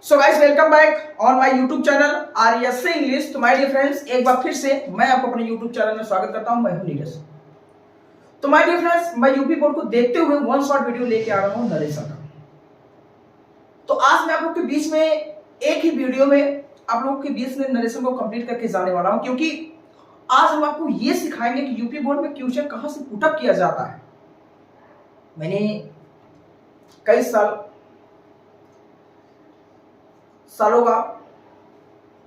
So guys welcome back on my YouTube channel RSA English. तो my dear friends, एक बार फिर से मैं आपको अपने यूट्यूब चैनल में स्वागत करता हूं। मैं हूं नीरज। तो माय डियर फ्रेंड्स, मैं यूपी बोर्ड को देखते हुए वन शॉट वीडियो लेके आ रहा हूं नरेशन का। तो आज मैं आप लोग के बीच में एक ही वीडियो में आप लोगों के बीच में नरेशन को कंप्लीट करके जाने वाला हूं, क्योंकि आज हम आपको ये सिखाएंगे कि यूपी बोर्ड में क्वेश्चन कहां से पुटअप किया जाता है। मैंने कई सालों का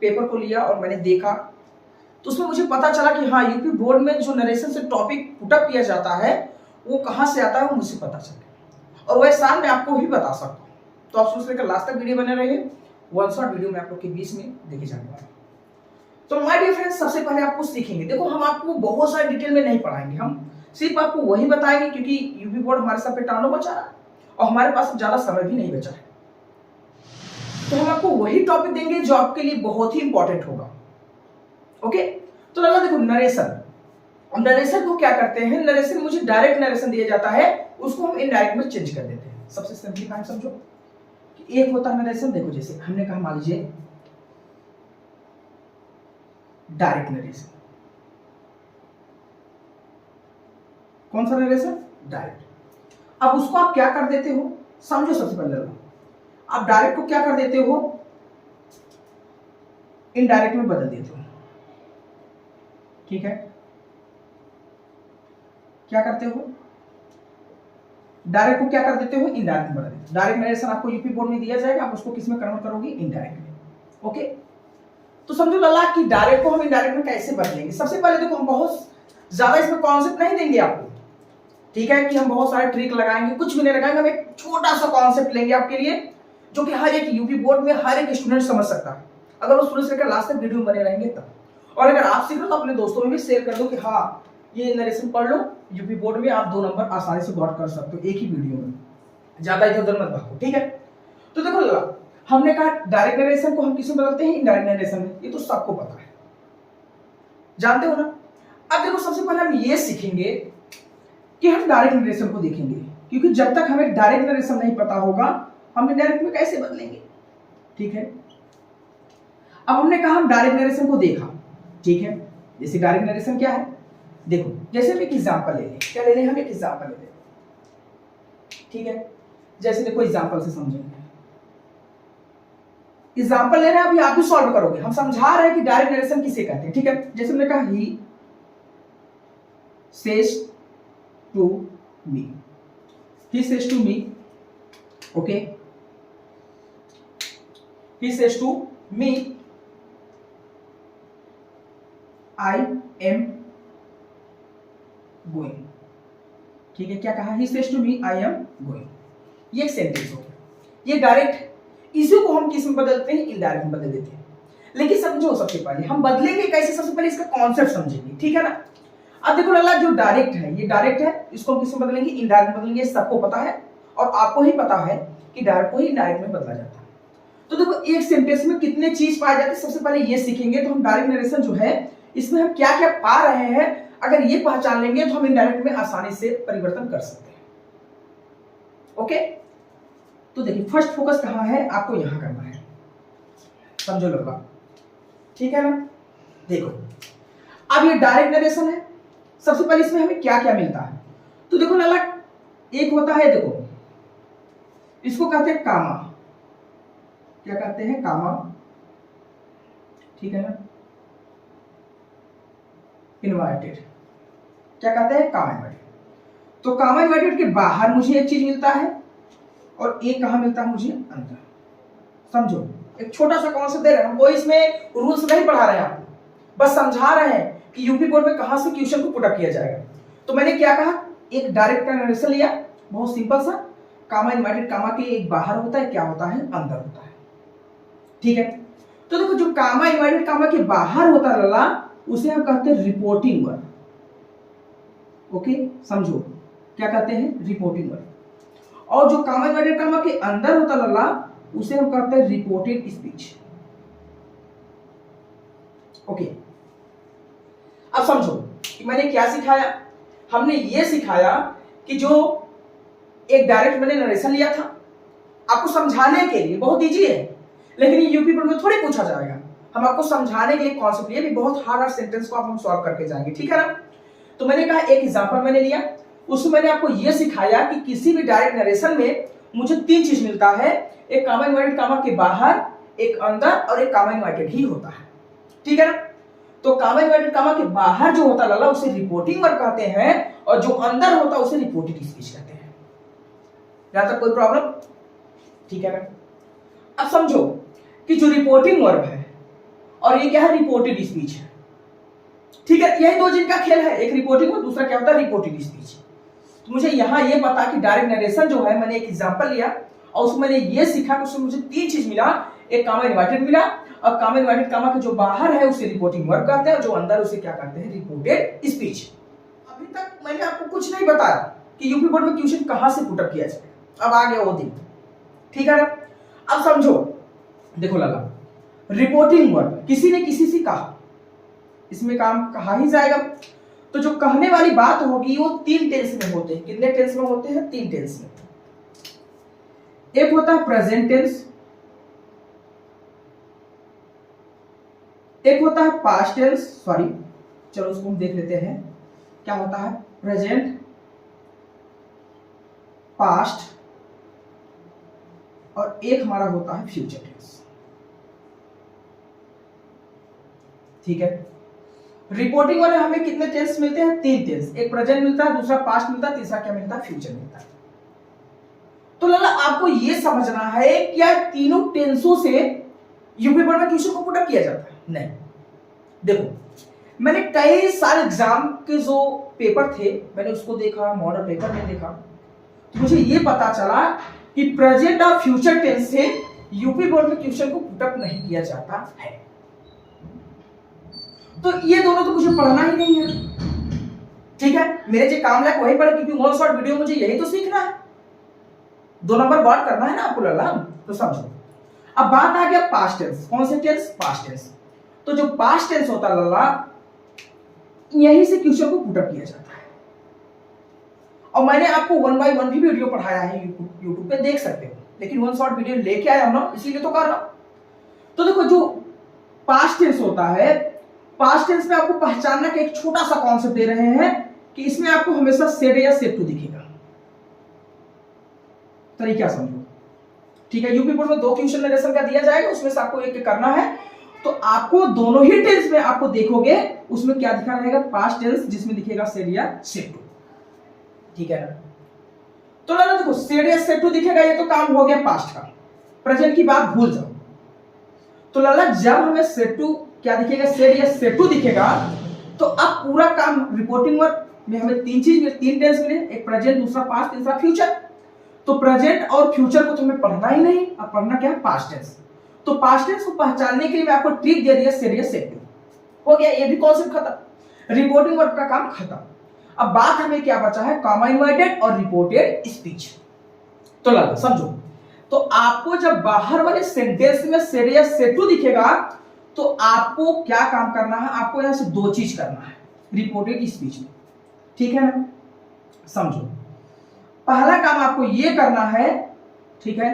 पेपर को लिया और मैंने देखा, तो उसमें मुझे पता चला कि हाँ, यूपी बोर्ड में जो नरेशन से टॉपिक पुटअप किया जाता है वो कहाँ से आता है, वो मुझे पता चला और वह साल मैं आपको भी बता सकता हूँ। तो आप सोच लेकर लास्ट तक वीडियो बने रहिए। वन शॉट वीडियो में आप लोग के बीच में देखे जाने वाला है। तो माय डियर फ्रेंड्स, सबसे पहले आपको सीखेंगे। देखो, हम आपको बहुत सारे डिटेल में नहीं पढ़ाएंगे, हम सिर्फ आपको वही बताएंगे, क्योंकि यूपी बोर्ड हमारे साथ पे टानो बचा रहा है और हमारे पास ज्यादा समय भी नहीं बचा है। तो हम आपको वही टॉपिक देंगे जो आपके लिए बहुत ही इंपॉर्टेंट होगा। ओके, तो लगा देखो, नरेशन को क्या करते हैं, नरेशन मुझे डायरेक्ट नरेशन दिया जाता है, उसको हम इनडायरेक्ट में चेंज कर देते हैं। सबसे सिंपलीफाई समझो कि एक होता है नरेशन, देखो जैसे हमने कहा, मान लीजिए डायरेक्ट नरेशन। कौन सा नरेशन? डायरेक्ट। अब उसको आप क्या कर देते हो, समझो। सबसे पहले आप डायरेक्ट को क्या कर देते हो, इनडायरेक्ट में बदल देते हो। ठीक है, क्या करते हो, डायरेक्ट को क्या कर देते हो, इनडायरेक्ट में बदल देते हो। डायरेक्ट नरेशन आपको यूपी बोर्ड में दिया जाएगा, आप उसको किस में कन्वर्ट करोगे, इनडायरेक्ट में। ओके, तो समझो लला कि डायरेक्ट को हम इनडायरेक्ट में कैसे बदलेंगे। सबसे पहले देखो, हम बहुत ज्यादा इसमें कॉन्सेप्ट नहीं देंगे आपको, ठीक है, कि हम बहुत सारे ट्रिक लगाएंगे, कुछ भी नहीं लगाएंगे। हम एक छोटा सा कॉन्सेप्ट लेंगे आपके लिए, जो कि हर एक यूपी बोर्ड में हर एक स्टूडेंट समझ सकता है, अगर वो शुरू से लेकर लास्ट तक वीडियो बने रहेंगे तब। और अगर आप सीख रहे हो तो अपने दोस्तों में भी शेयर कर दो कि हाँ, ये नरेशन पढ़ लो, यूपी बोर्ड में आप 2 नंबर आसानी से गॉट कर सकते हो एक ही वीडियो में, ज्यादा इधर उधर मत भागो। ठीक है, तो देखो, हमने कहा डायरेक्ट नरेशन को हम किसमें बदलते हैं, इनडायरेक्ट नरेशन में। ये तो सबको पता है, जानते हो ना। अब देखो, सबसे पहले हम ये सीखेंगे कि हम डायरेक्ट नरेशन को देखेंगे, क्योंकि जब तक हमें डायरेक्ट नरेशन नहीं पता होगा, हम इनडायरेक्ट में कैसे बदलेंगे। ठीक है, अब हमने कहा हम डायरेक्ट नरेशन को देखा। ठीक है, जैसे डायरेक्ट नरेशन क्या है, देखो जैसे हम एक एग्जांपल ले लें। क्या ले लें, हम एक एग्जांपल ले लें। ठीक है, जैसे देखो, एग्जांपल से समझेंगे। एग्जांपल ले रहे हैं, अभी आप भी सॉल्व करोगे। हम समझा रहे हैं कि डायरेक्ट नरेशन किसे कहते हैं। ठीक है, जैसे हमने कहा, he says to me, he says to me. Okay, he says to me, I am going। ठीक है, क्या कहा, he says to me, I am going। ये एक सेंटेंस हो गया। ये डायरेक्ट, इसी को हम किस में बदलते हैं, इनडायरेक्ट में बदल देते हैं। लेकिन समझो, सबसे पहले हम बदलेंगे कैसे, सबसे पहले इसका कॉन्सेप्ट समझेंगे। ठीक है ना। अब देखो लल्ला, जो डायरेक्ट है, ये डायरेक्ट है, इसको हम किस में बदलेंगे, इनडायरेक्ट में बदलेंगे। सबको पता है और आपको ही पता है कि डायरेक्ट को ही इनडायरेक्ट में बदला जाता है। तो देखो, एक सेंटेंस में कितने चीज पाए जाते हैं, सबसे पहले ये सीखेंगे। तो हम डायरेक्ट नरेशन जो है, इसमें हम क्या क्या पा रहे हैं, अगर ये पहचान लेंगे तो हम इनडायरेक्ट में आसानी से परिवर्तन कर सकते हैं। ओके, तो देखिए, फर्स्ट फोकस कहां है, आपको यहां करना है, समझो लोग। ठीक है ना। देखो, अब ये डायरेक्ट नरेशन है। सबसे पहले इसमें हमें क्या क्या मिलता है, तो देखो लाला, एक होता है, देखो इसको कहते हैं कामा। क्या कहते हैं, कामा। ठीक है ना। इन्वर्टेड, क्या कहते हैं, कामा इन्वर्टेड। तो कामा इन्वर्टेड के बाहर मुझे एक चीज मिलता है और एक कहां मिलता है, मुझे अंदर। समझो, एक छोटा सा कॉन्सेप्ट दे रहे हैं हम, कोई इसमें रूल्स नहीं पढ़ा रहे हैं आपको, बस समझा रहे हैं कि यूपी बोर्ड में कहां से क्वेश्चन को पुटअप किया जाएगा। तो मैंने क्या कहा, एक डायरेक्ट का नरेशन लिया, बहुत सिंपल सा। कामा इन्वर्टेड, कामा के एक बाहर होता है, क्या होता है, अंदर होता है। ठीक है, तो देखो, जो कामा इन्वर्टेड कामा के बाहर होता है लला, उसे हम कहते हैं रिपोर्टिंग वर्ड। ओके, समझो, क्या कहते हैं, रिपोर्टिंग वर्ड। और जो कामा इन्वर्टेड कामा के अंदर होता है लला, उसे हम कहते हैं रिपोर्टेड स्पीच। ओके, अब समझो कि मैंने क्या सिखाया। हमने ये सिखाया कि जो एक डायरेक्ट मैंने नरेशन लिया था, आपको समझाने के लिए बहुत इजी है लेकिन ये यूपी बोर्ड में थोड़ी पूछा जाएगा। हम आपको समझाने के लिए कॉन्सेप्ट, ये भी बहुत हार्ड सेंटेंस को आप हम सॉल्व करके जाएंगे, ठीक है ना। तो मैंने कहा एक एग्जांपल मैंने लिया, उसमें मैंने आपको ये सिखाया कि किसी भी डायरेक्ट नरेशन में मुझे तीन चीज मिलता है, एक कॉमा इन्वर्टेड कॉमा के बाहर, एक अंदर और एक कॉमा इन्वर्टेड ही होता है, ठीक है ना। तो कॉमा इन्वर्टेड कॉमा के बाहर जो होता है लाला उसे रिपोर्टिंग वर्ब कहते हैं, और जो अंदर होता है उसे रिपोर्टेड स्पीच कहते हैं। यहां तक कोई प्रॉब्लम, ठीक है ना। अब समझो कि जो रिपोर्टिंग वर्ब है और ये क्या है, रिपोर्टेड स्पीच है, ठीक है। यही दो जिनका खेल है, एक रिपोर्टिंग और दूसरा क्या होता है, रिपोर्टेड स्पीच। तो मुझे यहां ये पता कि डायरेक्ट नरेशन जो है, मैंने एक एग्जांपल लिया और उसमें मैंने ये सीखा कि उसमें मुझे तीन चीज मिला, एक कॉमा इन्वर्टेड मिला, और कॉमा इन्वर्टेड कॉमा के जो बाहर है उसे रिपोर्टिंग वर्ब कहते हैं, और जो अंदर उसे क्या कहते हैं, रिपोर्टेड स्पीच। अभी तक मैंने आपको कुछ नहीं बताया कि यूपी बोर्ड में क्वेश्चन कहां से पुटअप किया जाए, अब आ गया वो दिन, ठीक है ना। अब समझो, देखो लगा रिपोर्टिंग वर्ब किसी ने किसी से कहा, इसमें काम कहा ही जाएगा। तो जो कहने वाली बात होगी वो तीन टेंस में होते हैं। कितने टेंस में होते हैं, तीन टेंस में। एक होता है प्रेजेंट टेंस, एक होता है पास्ट टेंस, सॉरी चलो उसको हम देख लेते हैं क्या होता है, प्रेजेंट, पास्ट, और एक हमारा होता है फ्यूचर टेंस, ठीक है। रिपोर्टिंग वाले हमें कितने टेंस मिलते हैं, तीन टेंस, एक प्रेजेंट मिलता है, दूसरा पास्ट मिलता है, तीसरा क्या मिलता है, फ्यूचर मिलता है। तो लाला आपको यह समझना है क्या तीनों टेंसों से यूपी बोर्ड में क्वेश्चन को पुटअप किया जाता है, नहीं। देखो मैंने कई सारे एग्जाम के जो पेपर थे मैंने उसको देखा, मॉडल पेपर में देखा, तो मुझे यह पता चला कि प्रेजेंट और फ्यूचर टेंस से यूपी बोर्ड में क्वेश्चन को पुटअप नहीं किया जाता है। तो ये दोनों तो मुझे पढ़ना ही नहीं है, ठीक है। मेरे जो काम लायक वही पढ़े, क्योंकि वन शॉट वीडियो मुझे यही तो सीखना है, 2 नंबर वर्ड करना है ना आपको लल्ला। तो समझो अब बात आ गया पास्ट टेंस। कौन से टेंस, पास्ट टेंस। तो जो पास्ट टेंस होता है लल्ला, यहीं से क्वेश्चन को पुटअप किया जाता है, और मैंने आपको 1 बाय 1 भी वीडियो पढ़ाया है, यूट्यूब पे देख सकते हो, लेकिन वन शॉट वीडियो लेके आया हूं ना, इसीलिए तो कर रहा हूं। तो देखो जो पास्ट टेंस होता है, पास्ट टेंस में आपको पहचानना का एक छोटा सा कॉन्सेप्ट दे रहे हैं कि इसमें आपको हमेशा सेड या सेड टू दिखेगा। तरीका समझो, ठीक है। यूपी बोर्ड में 2 क्वेश्चन नरेशन का दिया जाएगा, उसमें से आपको एक करना है। तो आपको दोनों ही टेंस में आपको देखोगे उसमें क्या दिखा रहेगा, पास्ट टेंस, जिसमें दिखेगा सेड या सेड टू, ठीक है ना। तो ना देखो सेड या सेड टू दिखेगा, ये तो काम हो गया पास्ट का। प्रेजेंट की बात भूल जाओ। तो लाला जब हमें सेड टू क्या दिखेगा, सेड या सेड टू दिखेगा, तो अब पूरा काम रिपोर्टिंग वर्ब में हमें तीन टेंस मिले, एक प्रेजेंट, दूसरा पास्ट, तीसरा फ्यूचर। तो प्रेजेंट और फ्यूचर को तो हमें पढ़ना ही नहीं, अब पढ़ना क्या है, पास्ट टेंस। तो पास्ट टेंस को पहचानने के लिए मैं आपको ट्रिक दे दिया, सेड या सेड टू। हो गया, ये भी कॉन्सेप्ट खत्म, रिपोर्टिंग वर्ब का काम खत्म। अब बात हमें क्या बचा है, कॉमा इन्वर्टेड और रिपोर्टेड स्पीच। तो लगा समझो, तो आपको जब बाहर वाले सेंटेंस में सेड या सेड टू दिखेगा, तो आपको क्या काम करना है, आपको यहां से 2 चीज करना है रिपोर्टेड स्पीच में, ठीक है ना। समझो पहला काम आपको यह करना है, ठीक है,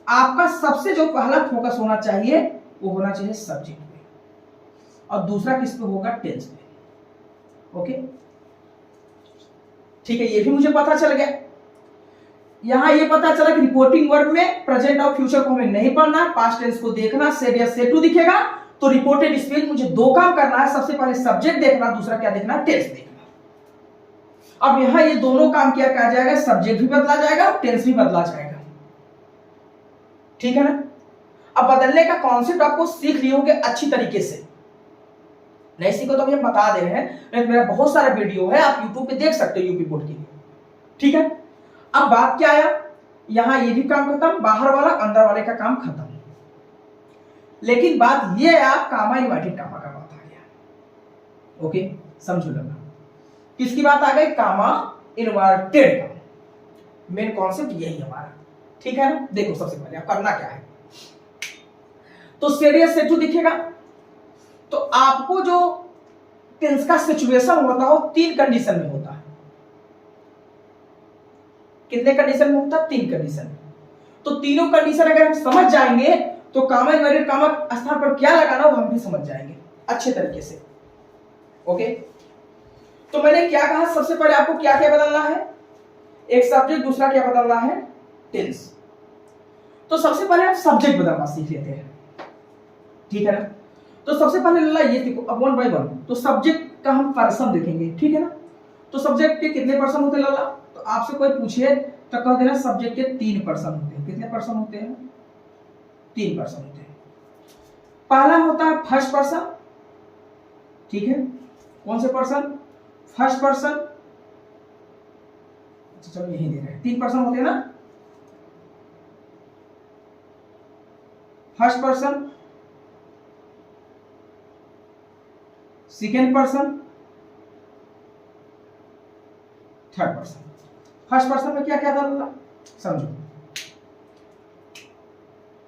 आपका सबसे जो पहला फोकस होना चाहिए वो होना चाहिए सब्जेक्ट पे, और दूसरा किस पे होगा, टेंस पे। ओके ठीक है, ये भी मुझे पता चल गया। यहां ये पता चला कि रिपोर्टिंग वर्ब में प्रेजेंट और फ्यूचर को हमें नहीं पढ़ना, पास्ट टेंस को देखना, सेड या सेड टू दिखेगा। तो रिपोर्टेड स्पीच मुझे 2 काम करना है, सबसे पहले सब्जेक्ट देखना, दूसरा क्या देखना, टेंस देखना। अब यहां ये दोनों काम क्या कहा जाएगा, सब्जेक्ट भी बदला जाएगा और टेंस भी बदला जाएगा, ठीक है ना। अब बदलने का कॉन्सेप्ट आपको सीख लिए होंगे अच्छी तरीके से, नहीं सीखो तो हम बता दे रहे हैं, मेरा बहुत सारा वीडियो है, आप यूट्यूब पे देख सकते हो यूपी बोर्ड के लिए, ठीक है। अब बात क्या आया, यहां ये भी काम खत्म, बाहर वाला अंदर वाले का काम खत्म। लेकिन बात ये है, आप कामा इन्वर्टेड कामा का बात आ गया। ओके समझो लगा, किसकी बात आ गई, कामा इन्वर्टेड का। मेन कॉन्सेप्ट यही हमारा, ठीक है ना। देखो सबसे पहले आप करना क्या है, तो सेड या सेड टू दिखेगा, तो आपको जो टेंस का सिचुएशन होता है वो 3 कंडीशन में होता है। कितने कंडीशन में होता है, 3 कंडीशन। तो तीनों कंडीशन अगर हम समझ जाएंगे तो कामा इनवर्टेड कामा स्थान पर क्या लगाना हो हम भी समझ जाएंगे अच्छे तरीके से। ओके, तो मैंने क्या कहा, सबसे पहले आपको क्या क्या बदलना है, एक सब्जेक्ट, दूसरा क्या बदलना है, टेंस। तो सबसे पहले हम सब्जेक्ट बदलना सीख लेते हैं, ठीक है ना। तो सबसे पहले लल्ला ये देखो, अब 1 by 1 तो सब्जेक्ट का हम पर्सन देखेंगे, ठीक है ना। तो सब्जेक्ट के कितने पर्सन होते हैं लल्ला, तो आपसे कोई पूछे तो कह देना सब्जेक्ट के 3 पर्सन होते हैं। कितने पर्सन होते हैं, 3 पर्सन होते हैं। पहला होता है फर्स्ट पर्सन, ठीक है, कौन से पर्सन, फर्स्ट पर्सन, चलो यही दे रहे हैं, 3 पर्सन होते हैं ना, first person, second person, third person. First person में क्या क्या था समझो,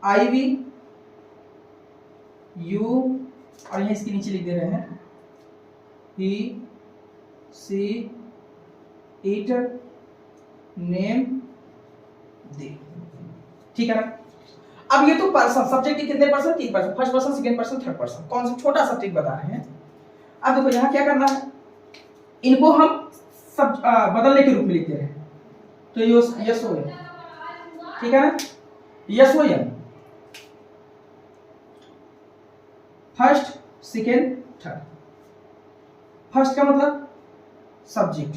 आई वी यू, और यहां इसके नीचे लिख दे रहे हैं ही सी इट नेम दे, ठीक है ना। अब ये तो पर्सन, सब्जेक्ट के कितने person, 3 person, first person, second person, third person, कौन सा छोटा सा ट्रिक बता रहे हैं। अब देखो यहां क्या करना है, इनको हम सब बदलने के रूप में लिखते हैं। तो यस हो गया, ठीक है ना, यस हो गया, फर्स्ट सेकेंड थर्ड। फर्स्ट का मतलब सब्जेक्ट,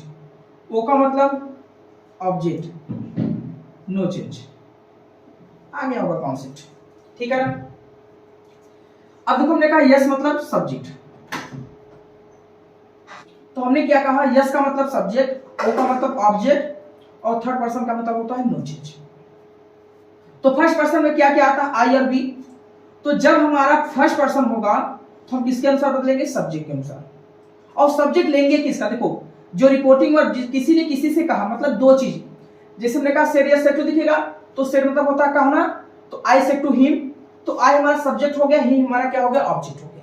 ओ का मतलब ऑब्जेक्ट, नो चेंज, आ गया होगा कॉन्सेप्ट, ठीक है ना। अब देखो हमने कहा यस मतलब सब्जेक्ट, तो हमने क्या कहा, यस का मतलब सब्जेक्ट, ओ का मतलब ऑब्जेक्ट, और थर्ड पर्सन का मतलब होता है नो चेंज। तो फर्स्ट पर्सन में क्या क्या आता है, आई और बी। तो जब हमारा फर्स्ट पर्सन होगा तो हम किसके अनुसार बदलेंगे, सब्जेक्ट के अनुसार। और सब्जेक्ट लेंगे किसका, देखो जो रिपोर्टिंग वर्ब किसी ने किसी से कहा, मतलब 2 चीज, जैसे हमने कहा सेड या सेड टू दिखेगा, तो सेड मतलब होता है कहना, तो आई सेड टू हिम, तो आई हमारा सब्जेक्ट हो गया, ही हमारा क्या हो गया, ऑब्जेक्ट हो गया।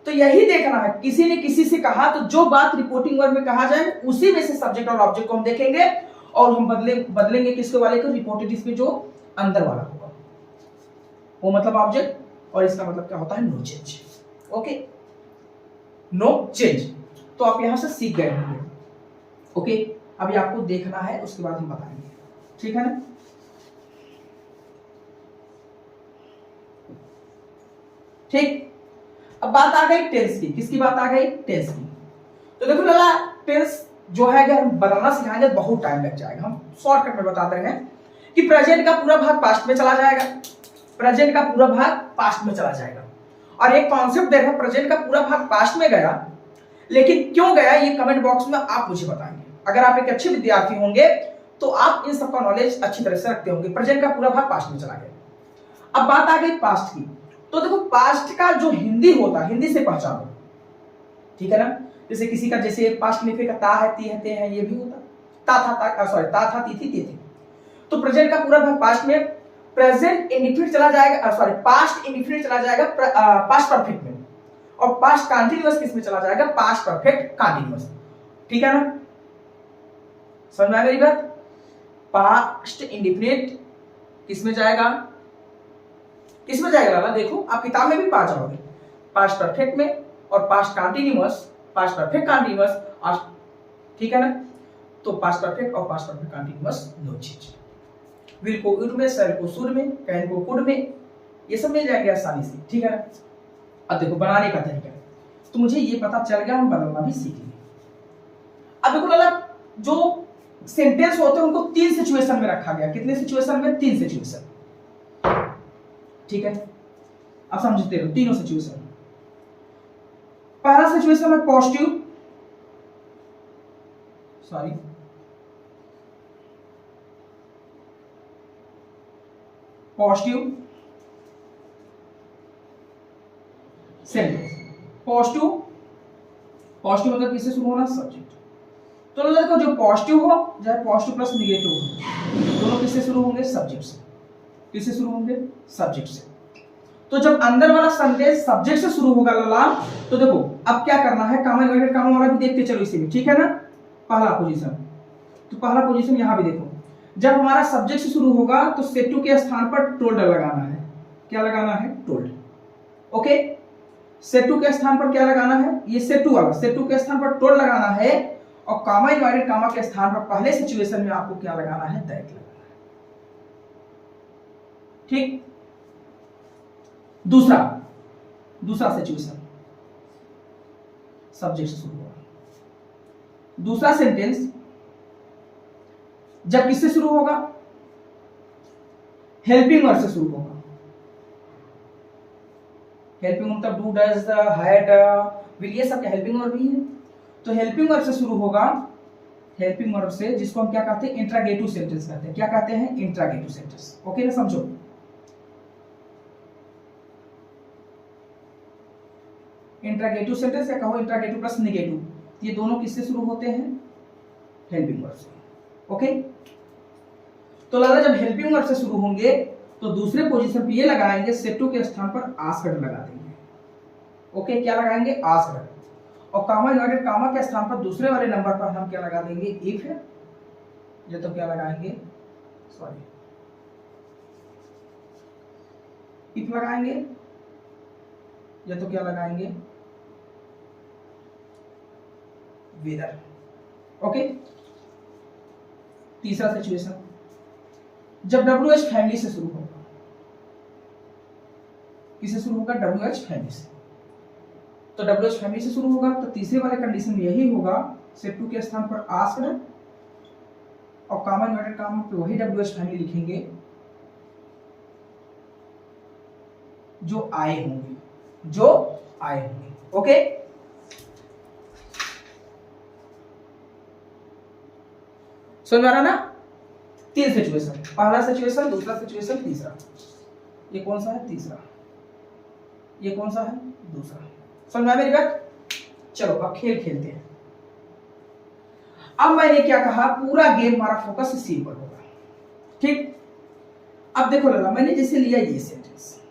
तो यही देखना है, किसी ने किसी से कहा तो जो बात रिपोर्टिंग वर्ब में कहा जाए उसी में से सब्जेक्ट और ऑब्जेक्ट को हम देखेंगे, और हम बदलेंगे किसके वाले को, रिपोर्टेड इसमें जो अंदर वाला होगा वो मतलब ऑब्जेक्ट, और इसका मतलब क्या होता है, no change. Okay, no change. तो आप यहां से सीख गए होंगे। ओके, अभी आपको देखना है, उसके बाद हम बताएंगे, ठीक है ना। ठीक, अब बात आ गई टेंस की, किसकी बात आ गई, टेंस की। तो देखो लला, टेंस जो है अगर हम बदलना सिखाएंगे बहुत टाइम लग जाएगा। हम शॉर्टकट में बताते हैं कि प्रेजेंट का पूरा भाग पास्ट में चला जाएगा, प्रेजेंट का पूरा भाग पास्ट में चला जाएगा। और एक कॉन्सेप्ट दे रहा है, प्रेजेंट का पूरा भाग पास्ट में गया, लेकिन क्यों गया ये कमेंट बॉक्स में आप मुझे बताएंगे। अगर आप एक अच्छे विद्यार्थी होंगे तो आप इन सबका नॉलेज अच्छी तरह से रखते होंगे। प्रेजेंट का पूरा भाग पास्ट में चला गया। अब बात आ गई पास्ट की, तो देखो पास्ट का जो हिंदी होता है, हिंदी से पहचानो, ठीक है ना। जैसे किसी का, जैसे पास्ट में फिर ता है, ती है, ते है, ये भी होता, ता था, ती थी, ते थी। तो प्रेजेंट का पूरा भाग पास्ट में, प्रेजेंट इंडिफिनिट चला जाएगा, पास्ट इंडिफिनिट चला जाएगा पास्ट परफेक्ट में, और पास्ट कंटीन्यूअस किस में चला जाएगा, पास्ट परफेक्ट कंटीन्यूअस, ठीक है ना। समझ में आ गई बात। पास्ट इंडिफिनिट किस में जाएगा, किस में जाएगा लाला, देखो आप किताब में भी पा जाओगे, पास्ट परफेक्ट में, और past continuous, past perfect continuous, ठीक है ना। तो पास्ट परफेक्ट और past perfect continuous no change. Will को उड में, शैल को शुड में, कैन को कुड में, ये सब मिल जाएंगे आसानी से, ठीक है ना। अब देखो बनाने का तरीका, तो मुझे ये पता चल गया, हम बदलना भी सीख लिए। अब देखो लाला, जो सेंटेंस होते हैं उनको 3 सिचुएशन में रखा गया। कितने सिचुएशन में, 3 सिचुएशन, ठीक है। अब समझते रहो तीनों सिचुएशन। पहला सिचुएशन है positive, positive sentence. Positive, positive मतलब किससे शुरू होना, सब्जेक्ट। तो देखो जो पॉजिटिव हो, चाहे पॉजिटिव प्लस निगेटिव हो, दोनों किससे शुरू होंगे, सब्जेक्ट से। किससे शुरू होंगे, सब्जेक्ट से। तो जब अंदर वाला सेंटेंस सब्जेक्ट से शुरू होगा लाला, तो देखो अब क्या करना है, कॉमन इन्वर्टेड कॉमा वाला भी देखते चलो इसी में, ठीक है ना। पहला पोजीशन, तो पहला पोजीशन यहां भी देखो, जब हमारा सब्जेक्ट से शुरू होगा तो सेड टू के स्थान पर टोल्ड लगाना है, क्या लगाना है, टोल्ड। ओके, सेट टू के स्थान पर क्या लगाना है, ये सेट टू वाला, सेट टू के स्थान पर टोल्ड लगाना है, और कामा इनवर्टेड कामा के स्थान पर पहले सिचुएशन में आपको क्या लगाना है, दैट लगाना है। ठीक, दूसरा सिचुएशन सब्जेक्ट से शुरू होगा। दूसरा सेंटेंस जब किससे शुरू होगा, हेल्पिंग वर्ब से शुरू होगा। हेल्पिंग मतलब डू, डज, हैड, विल, ये सब हेल्पिंग वर्ब ही है। तो हेल्पिंग वर्ब से शुरू होगा, हेल्पिंग वर्ब से, जिसको हम क्या कहते हैं, इंट्रागेटिव सेंटेंस कहते हैं। क्या कहते हैं, इंट्रागेटिव सेंटेंस। ओके ना, समझो। इंट्रागेटिव सेंटेंस या कहो इंट्रागेटिव प्लस नेगेटिव, ये दोनों किससे शुरू होते हैं, हेल्पिंग वर्ब से। ओके, तो लगा जब हेल्पिंग वर्ब से शुरू होंगे तो दूसरे पोजीशन पे ये लगाएंगे, सेट टू के स्थान पर आस्क्ड लगा देंगे। ओके, क्या लगाएंगे, आस्क्ड। और कामा इनवर्टेड कामा के स्थान पर दूसरे वाले नंबर पर हम क्या लगा देंगे, इफ है, ये तो क्या लगाएंगे, सॉरी, इफ लगाएंगे, या तो क्या लगाएंगे, वेदर। ओके, तीसरा सिचुएशन जब WH फैमिली से शुरू होगा, किससे शुरू होगा, WH फैमिली से। तो WH फैमिली से शुरू होगा तो तीसरे वाले कंडीशन में यही होगा, सेट टू के स्थान पर आस्क्ड और कामा इनवर्टेड कामा पे वही WH फैमिली लिखेंगे जो आए होंगे, जो आए होंगे। ओके, समझ में आ रहा ना, तीन सिचुएशन, पहला सिचुएशन, दूसरा सिचुएशन, तीसरा। ये कौन सा है, तीसरा। ये कौन सा है, दूसरा। समझ में आया मेरी बात। चलो अब खेल खेलते हैं। अब मैंने क्या कहा, पूरा गेम हमारा फोकस सी पर होगा। ठीक, अब देखो लगा, मैंने जैसे लिया ये सेंटेंस,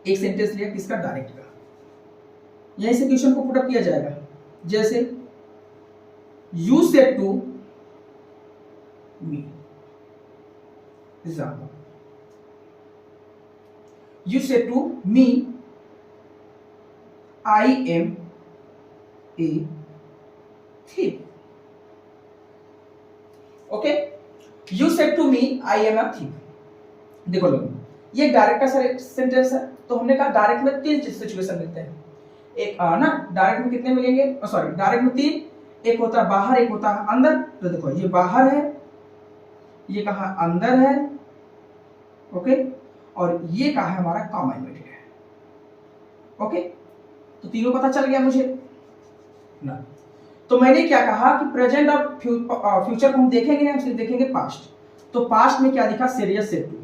एक सेंटेंस लिया किसका, डायरेक्ट का। यहीं से क्वेश्चन को पुटअप किया जाएगा, जैसे you said to me, example, you said to me I am a thief. Okay, you said to me I am a thief. देखो लोग, ये डायरेक्ट का सेंटेंस है, तो हमने कहा डायरेक्ट में तीन सिचुएशन मिलते हैं। एक ना डायरेक्ट में कितने मिलेंगे, सॉरी डायरेक्ट में तीन, एक होता है बाहर, एक होता है अंदर। तो देखो ये बाहर है, ये कहा अंदर है। ओके, और ये कहा है हमारा कामा इनवर्टेड है। ओके, तो तीनों पता चल गया मुझे ना। तो मैंने क्या कहा कि प्रेजेंट और फ्यूचर को हम देखेंगे नहीं, हम सिर्फ देखेंगे पास्ट। तो पास्ट में क्या दिखा, सीरियस सेड टू,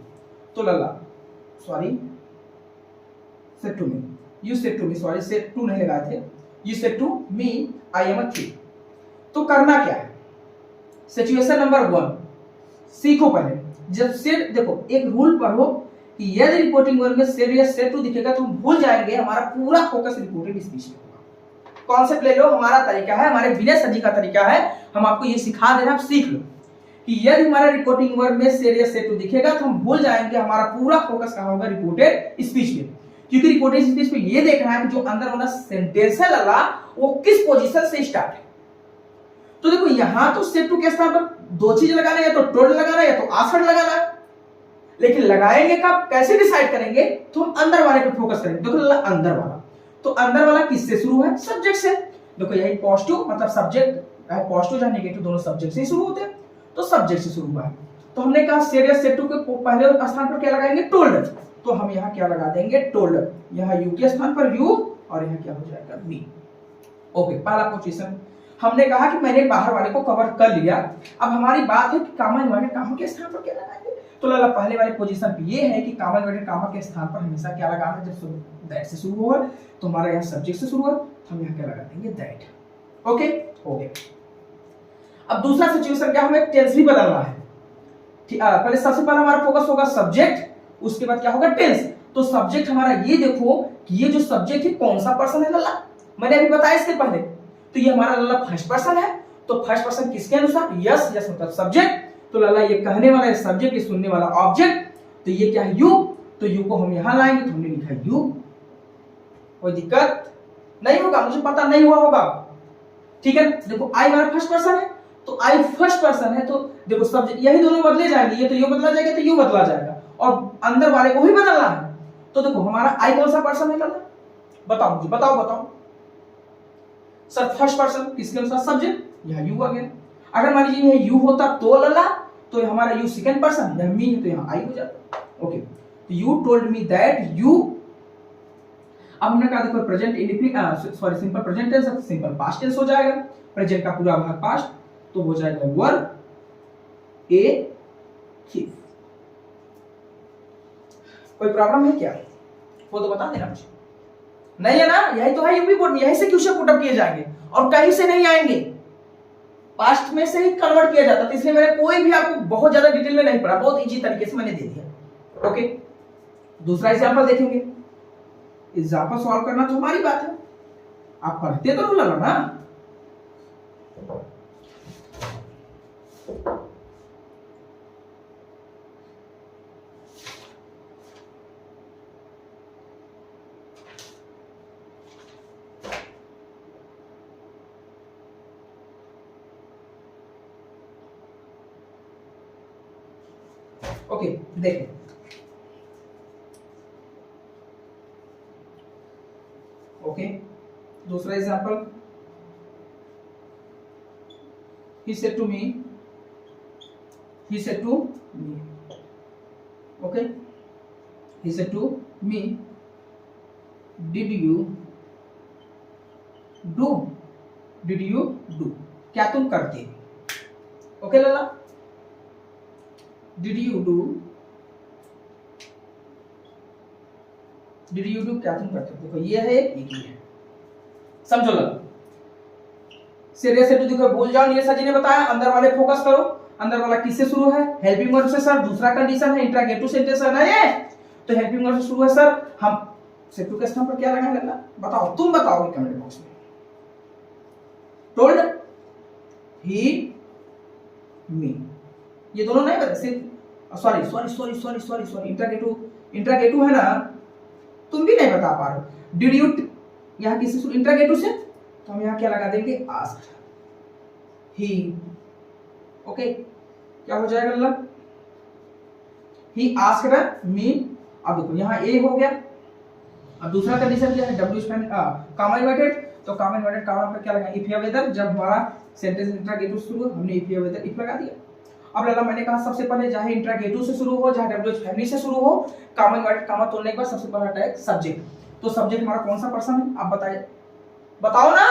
तो लगा, sorry said to me, you said to me, sorry said to नहीं लगाए थे, you said to me I am a thief. तो करना क्या है, सिचुएशन नंबर 1 सीखो पहले। जब सेड, देखो एक रूल पढ़ो कि यदि रिपोर्टिंग वर्ड में सेड या सेड टू दिखेगा तो हम भूल जाएंगे, हमारा पूरा फोकस रिपोर्टेड स्पीच में होगा। कॉन्सेप्ट ले लो, हमारा तरीका है, हमारे विनय सर जी का तरीका है, हम आपको ये सिखा दे रहे हैं, आप सीख लो कि यदि हमारा रिपोर्टिंग वर्ड में सेड या सेड टू दिखेगा तो हम भूल जाएंगे, हमारा पूरा फोकस कहां होगा, रिपोर्टेड स्पीच में। क्योंकि रिपोर्टेड स्पीच में ये देखना है कि जो अंदर वाला सेंटेंस है लगा वो किस पोजीशन से स्टार्ट है। तो देखो यहां तो सेड टू के स्थान पर दो चीज लगाना है, या तो टोल्ड लगाना है या तो आस्क्ड लगाना है। लेकिन लगाएंगे कब, कैसे डिसाइड करेंगे, तो हम अंदर वाले पे फोकस करेंगे। देखो अंदर वाला, तो अंदर वाला किससे शुरू है, सब्जेक्ट से। देखो यही पॉजिटिव मतलब सब्जेक्ट, पॉजिटिव या नेगेटिव दोनों सब्जेक्ट से शुरू होते हैं, तो सब्जेक्ट से शुरू हुआ है। तो हमने कहा सेड या सेड टू के पहले स्थान पर क्या लगाएंगे, टोल्ड। तो हम यहाँ क्या लगा देंगे, टोल्ड। यहाँ यू के स्थान पर यू और यहाँ क्या हो जाएगा, मी। ओके, पहला पोजीशन हमने कहा कि मैंने बाहर वाले को कवर कर लिया। अब हमारी बात है कि कामा इनवर्टेड कामा के स्थान पर क्या लगाएंगे। तो लगा पहले वाले पोजीशन पे ये है कि कामा इनवर्टेड कामा के स्थान पर हमेशा क्या लगाना है, जब दैट से शुरू होगा तो हमारा यहाँ सब्जेक्ट से शुरू होगा, तो हम यहाँ क्या लगा देंगे, दैट। ओके, हो गया। अब दूसरा सिचुएशन क्या, हमें टेंस भी बदलना है। पहले सबसे पहले हमारा फोकस होगा सब्जेक्ट, उसके बाद क्या होगा, टेंस। तो सब्जेक्ट हमारा ये देखो कि ये जो सब्जेक्ट है कौन सा पर्सन है लल्ला, मैंने अभी बताया इसके पहले। तो ये हमारा लल्ला फर्स्ट पर्सन है, तो फर्स्ट पर्सन किसके अनुसार, यस, यस मतलब सब्जेक्ट। तो लल्ला ये कहने वाला है सब्जेक्ट, ये सुनने वाला ऑब्जेक्ट। तो ये क्या है, यू। तो यू को हम यहां लाएंगे, तो हमने लिखा यू। कोई दिक्कत नहीं होगा, मुझे पता नहीं हुआ होगा, ठीक है। देखो आई हमारा फर्स्ट पर्सन है, तो आई फर्स्ट पर्सन है, तो देखो सब्जेक्ट यही दोनों बदले जाएंगे, ये तो यू बदला जाएगा, तो यू बदला जाएगा, और अंदर वाले को ही बदलना है। तो देखो हमारा आई कौन सा पर्सन है, बताओ मुझे, बताओ सर। फर्स्ट पर्सन किसके अनुसार, सब्जेक्ट, यह यू आ गया। अगर मान लीजिए यह यू होता तो लला, तो हमारा यू सेकंड पर्सन, यह मी है, तो यहां आई हो जाता। Okay, you told me that you. अब हमने कहा देखो present indefinite, sorry simple present tense, simple past tense हो जाएगा। प्रेजेंट का पूरा भाग पास्ट, तो हो जाएगा वर ए थिफ। कोई प्रॉब्लम है क्या, वो तो बता देना मुझे। नहीं है ना, यही तो है यूपी बोर्ड में, यही से क्वेश्चन पुट अप किए जाएंगे और कहीं से नहीं आएंगे, पास्ट में से ही कन्वर्ट किया जाता है। इसलिए मैंने कोई भी आपको बहुत ज्यादा डिटेल में नहीं पढ़ा, बहुत इजी तरीके से मैंने दे दिया। ओके, दूसरा एग्जांपल देखेंगे। एग्जांपल सॉल्व करना तो हमारी बात है, आप पढ़ते तो लगा ना। ओके, देखें ओके, दूसरा example. he said to me, he said to me, okay, he said to me, did you do, did you do, क्या तुम करते। Okay Lalla, did you do, did you do क्या तुम करते। देखो ये है, एक ही है, समझो लगा। सीरियस है तो देखो भूल जाओ, ये सर जी ने बताया, अंदर वाले फोकस करो। अंदर वाला किससे शुरू है, हेल्पिंग वर्ब से सर। दूसरा कंडीशन है इंट्रागेटिव सेंटेंस है ना ये, तो हेल्पिंग वर्ब से शुरू है सर। हम सेटू के स्थान पर क्या लगाएंगे ना, बताओ, तुम बताओगे कमेंट बॉक्स में। टोल्ड ही मी, ये दोनों नहीं बता, सिर्फ sorry sorry sorry sorry sorry sorry interrogative है ना, तुम भी नहीं बता पा रहे। डिड यू, यहां किससे शुरू, इंट्रागेटिव से, तो हम यहां क्या लगा देंगे, आस्क्ड ही। ओके, क्या हो जाएगा अल्लाह, ही आस्क्ड मी। अब देखो यहां ए हो गया। अब दूसरा कंडीशन क्या है, डब्ल्यू स्पेन कॉमा इन्वर्टेड, तो कॉमा इन्वर्टेड कॉमा पर क्या लगा, इफ या वेदर। जब हमारा सेंटेंस इंट्रागेटिव शुरू, हमने इफ या वेदर इफ लगा दिया। अब लला मैंने कहा सबसे पहले चाहे इंट्रागेटिव से शुरू हो, चाहे डब्ल्यू फैमिली से शुरू हो, कॉमा इन्वर्टेड कॉमा तोड़ने के बाद सबसे पहला टैग सब्जेक्ट। तो सब्जेक्ट हमारा कौन सा पर्सन है, आप बताइए, बताओ ना।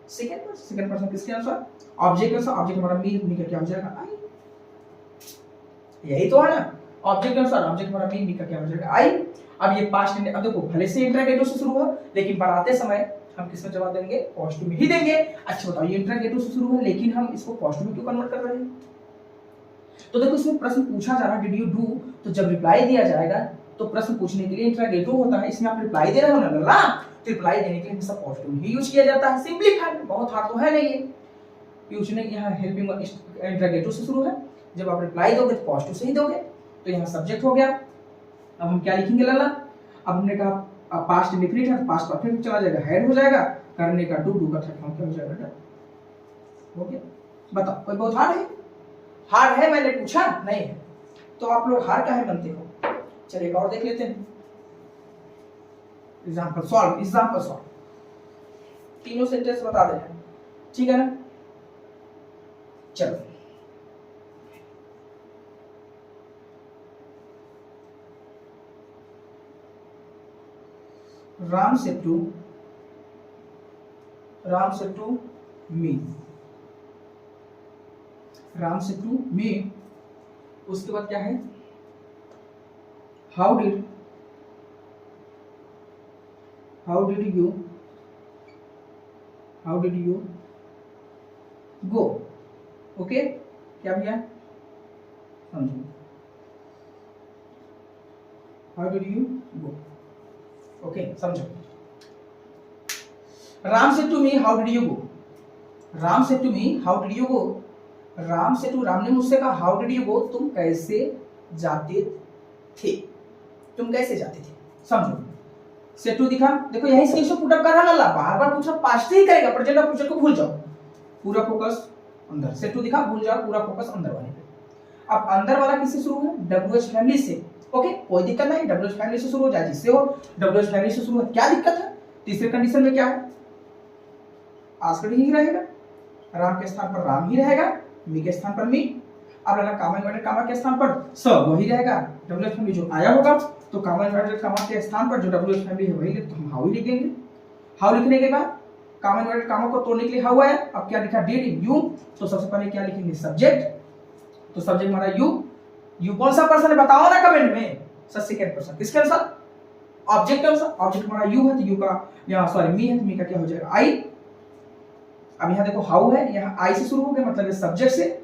सेकंड पर्सन किसके अनुसार, ऑब्जेक्ट अनुसार। ऑब्जेक्ट हमारा मी का क्या हो जाएगा, आई। यही तो है ना, ऑब्जेक्ट अनुसार ऑब्जेक्ट हमारा मी का क्या हो जाएगा, आई। अब ये पास्ट टेंस, अब देखो भले से इंट्रागेटिव से शुरू हो, लेकिन बनाते समय हम किसमें जवाब देंगे, पॉजिटिव में ही देंगे। अच्छा बताओ, ये इंट्रागेटिव से शुरू है, लेकिन हम इसको पॉजिटिव में क्यों कन्वर्ट कर रहे हैं। तो देखो इसमें प्रश्न पूछा जा रहा है डिड यू डू, तो जब रिप्लाई दिया जाएगा तो प्रश्न पूछने के लिए इंट्रागेटिव होता है, इसमें आप रिप्लाई दे रहे हो ना, तो रिप्लाई देने के लिए हमेशा पॉजिटिव ही यूज किया जाता है। सिंपलीफाइड, बहुत हार्ड तो है नहीं ये यूज नहीं। यहाँ हेल्पिंग इंट्रागेटिव से शुरू है, जब आप रिप्लाई दोगे तो पॉजिटिव से ही दोगे। तो यहाँ सब्जेक्ट हो गया। अब हम क्या लिखेंगे लला, अब हमने कहा पास्ट इंडेफिनिट है, पास्ट परफेक्ट चला जाएगा, हैड हो जाएगा, करने का डू, डू का थर्ड फॉर्म क्या हो जाएगा, डन। ओके, बताओ कोई बहुत हार्ड है, हार्ड है मैंने पूछा नहीं है, तो आप लोग हार्ड काहे बनते हो। चलिए एक और देख लेते हैं, एग्जांपल सॉल्व। तीनों सेंटेंस बता दे, ठीक है ना। चलो Ram said to me, Ram said to मी। उसके बाद क्या है, how did you go। Okay, क्या भैया समझो, how did you go. Okay समझो, Ram said to me how did you go, Ram said to me how did you go. Ram said to, Ram ने मुझसे कहा हाउ डिड यू गो, तुम कैसे जाते थे। तुम कैसे जाते थे, समझो। सेट टू दिखा, देखो यही से क्वेश्चन पुट अप कर रहा है, बार बार पूछ रहा, पास्ट ही करेगा, प्रेजेंट और फ्यूचर को भूल जाओ, पूरा फोकस अंदर। सेट टू दिखा, भूल जाओ, पूरा फोकस अंदर वाले पे। अब अंदर वाला किससे शुरू है, WH फैमिली से, ओके कोई दिक्कत नहीं, WH फैमिली से शुरू हो जाए, जिससे हो WH फैमिली से शुरू है, क्या दिक्कत है। तीसरे कंडीशन में क्या है, आस्कड़ ही रहेगा, राम के स्थान पर राम ही रहेगा, मी के स्थान पर मी। अब लगा कामा इन्वर्टेड कामा के स्थान पर स वही रहेगा, WH फैमिली जो आया होगा, तो कामा इन्वर्टेड कामा के स्थान पर जो WH फैमिली है वही, तो हम हाउ ही लिख देंगे। हाउ लिखने के बाद कामा इन्वर्टेड कामा को तोड़ने के लिए हाउ आया, अब क्या लिखा, डिड यू, तो सबसे पहले क्या लिखेंगे, सब्जेक्ट, तो सब्जेक्ट हमारा यू। यू कौन सा पर्सन है बताओ ना कमेंट में, सेकंड पर्सन, किसके अनुसार, ऑब्जेक्ट के अनुसार। ऑब्जेक्ट हमारा यू है, तो यू का यहाँ सॉरी मी है, तो मी का क्या हो जाएगा, आई। अब यहाँ देखो हाउ है, यहाँ आई से शुरू हो गया, मतलब सब्जेक्ट से।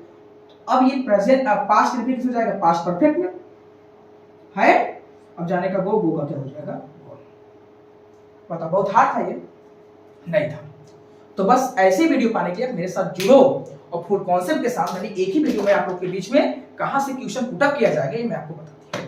अब ये प्रेजेंट पास्ट रिपीट हो जाएगा, पास्ट परफेक्ट में है। अब जाने का गो का क्या हो जाएगा, पता, बहुत हार्ड था ये, नहीं था। तो बस ऐसे वीडियो पाने के लिए मेरे साथ जुड़ो, और फुल कॉन्सेप्ट के साथ मैंने एक ही वीडियो में आप लोग के बीच में कहां से क्वेश्चन पुटअप किया जाएगा ये मैं आपको बताती हूँ,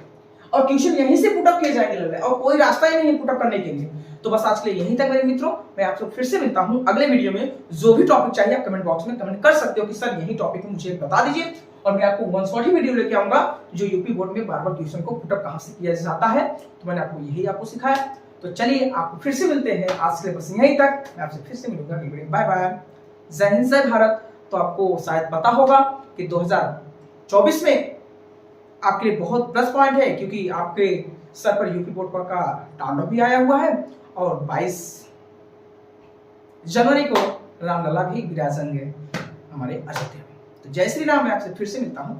और क्वेश्चन यहीं से पुटअप किए जाएंगे, और कोई रास्ता ही नहीं है पुटअप करने के लिए। तो बस आज के लिए यहीं तक मेरे मित्रों, मैं आपसे फिर से मिलता हूं अगले वीडियो में। जो भी टॉपिक चाहिए आप कमेंट बॉक्स में कमेंट कर सकते हो कि सर यही टॉपिक मुझे बता दीजिए, और मैं आपको 140 वीडियो लेके आऊंगा जो यूपी बोर्ड में बार बार क्वेश्चन को पुटअप कहां से किया जाता है। तो मैंने आपको यही आपको सिखाया। तो चलिए आपको फिर से मिलते हैं, आज के लिए बस यहीं तक, मैं आपसे फिर से मिलूंगा, बाय बाय, जय हिंद जय भारत। तो आपको शायद पता होगा कि 2024 में आपके लिए बहुत प्लस पॉइंट है, क्योंकि आपके सर पर यूपी बोर्ड पर का तांडव भी आया हुआ है, और 22 जनवरी को रामलला भी विराजेंगे हमारे अयोध्या में। तो जय श्री राम, मैं आपसे फिर से मिलता हूं।